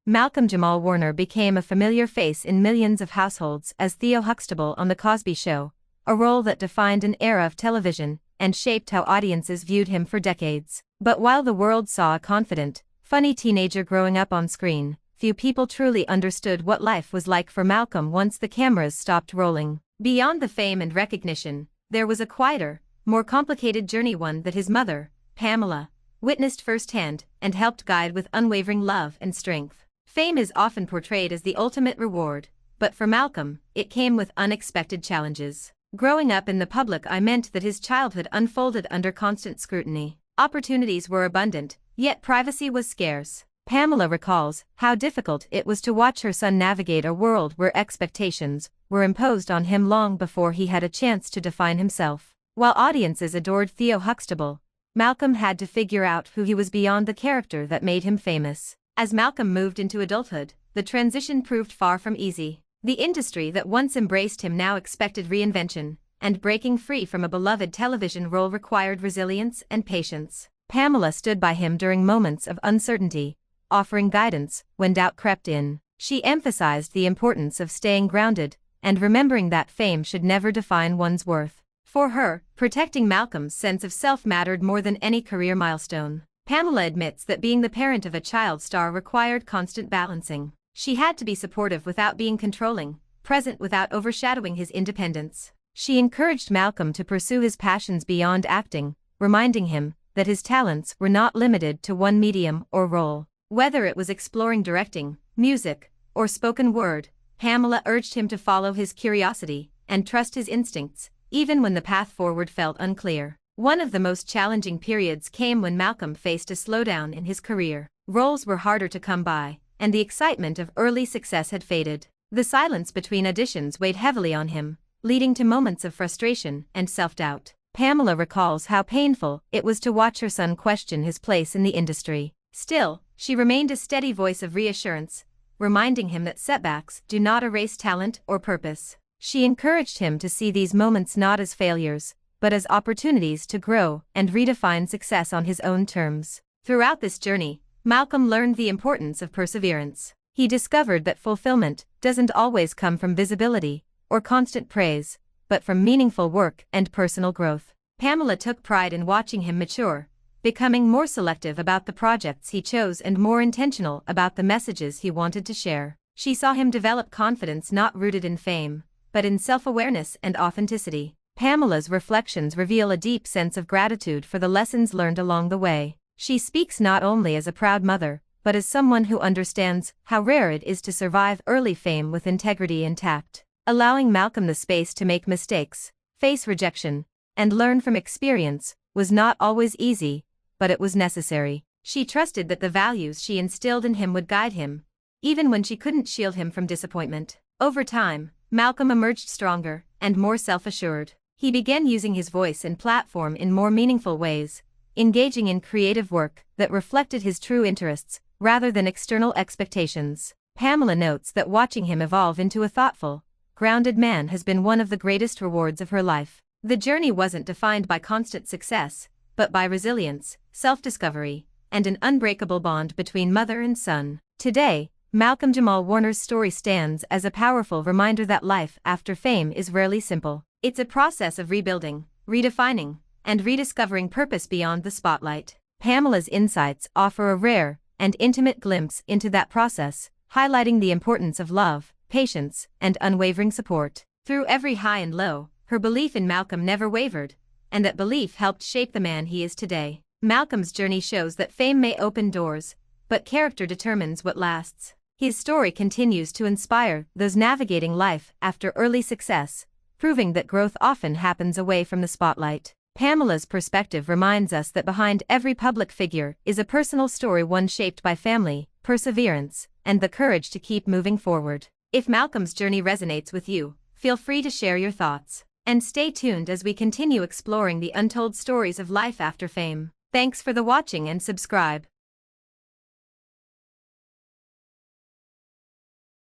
Malcolm Jamal Warner became a familiar face in millions of households as Theo Huxtable on The Cosby Show, a role that defined an era of television and shaped how audiences viewed him for decades. But while the world saw a confident, funny teenager growing up on screen, few people truly understood what life was like for Malcolm once the cameras stopped rolling. Beyond the fame and recognition, there was a quieter, more complicated journey, one that his mother, Pamela, witnessed firsthand and helped guide with unwavering love and strength. Fame is often portrayed as the ultimate reward, but for Malcolm, it came with unexpected challenges. Growing up in the public eye meant that his childhood unfolded under constant scrutiny. Opportunities were abundant, yet privacy was scarce. Pamela recalls how difficult it was to watch her son navigate a world where expectations were imposed on him long before he had a chance to define himself. While audiences adored Theo Huxtable, Malcolm had to figure out who he was beyond the character that made him famous. As Malcolm moved into adulthood, the transition proved far from easy. The industry that once embraced him now expected reinvention, and breaking free from a beloved television role required resilience and patience. Pamela stood by him during moments of uncertainty, offering guidance when doubt crept in. She emphasized the importance of staying grounded and remembering that fame should never define one's worth. For her, protecting Malcolm's sense of self mattered more than any career milestone. Pamela admits that being the parent of a child star required constant balancing. She had to be supportive without being controlling, present without overshadowing his independence. She encouraged Malcolm to pursue his passions beyond acting, reminding him that his talents were not limited to one medium or role. Whether it was exploring directing, music, or spoken word, Pamela urged him to follow his curiosity and trust his instincts, even when the path forward felt unclear. One of the most challenging periods came when Malcolm faced a slowdown in his career. Roles were harder to come by, and the excitement of early success had faded. The silence between auditions weighed heavily on him, leading to moments of frustration and self-doubt. Pamela recalls how painful it was to watch her son question his place in the industry. Still, she remained a steady voice of reassurance, reminding him that setbacks do not erase talent or purpose. She encouraged him to see these moments not as failures, but as opportunities to grow and redefine success on his own terms. Throughout this journey, Malcolm learned the importance of perseverance. He discovered that fulfillment doesn't always come from visibility or constant praise, but from meaningful work and personal growth. Pamela took pride in watching him mature, becoming more selective about the projects he chose and more intentional about the messages he wanted to share. She saw him develop confidence not rooted in fame, but in self-awareness and authenticity. Pamela's reflections reveal a deep sense of gratitude for the lessons learned along the way. She speaks not only as a proud mother, but as someone who understands how rare it is to survive early fame with integrity intact. Allowing Malcolm the space to make mistakes, face rejection, and learn from experience was not always easy, but it was necessary. She trusted that the values she instilled in him would guide him, even when she couldn't shield him from disappointment. Over time, Malcolm emerged stronger and more self-assured. He began using his voice and platform in more meaningful ways, engaging in creative work that reflected his true interests rather than external expectations. Pamela notes that watching him evolve into a thoughtful, grounded man has been one of the greatest rewards of her life. The journey wasn't defined by constant success, but by resilience, self-discovery, and an unbreakable bond between mother and son. Today, Malcolm Jamal Warner's story stands as a powerful reminder that life after fame is rarely simple. It's a process of rebuilding, redefining, and rediscovering purpose beyond the spotlight. Pamela's insights offer a rare and intimate glimpse into that process, highlighting the importance of love, patience, and unwavering support. Through every high and low, her belief in Malcolm never wavered, and that belief helped shape the man he is today. Malcolm's journey shows that fame may open doors, but character determines what lasts. His story continues to inspire those navigating life after early success, proving that growth often happens away from the spotlight. Pamela's perspective reminds us that behind every public figure is a personal story, one shaped by family, perseverance, and the courage to keep moving forward. If Malcolm's journey resonates with you, feel free to share your thoughts. And stay tuned as we continue exploring the untold stories of life after fame. Thanks for the watching and subscribe.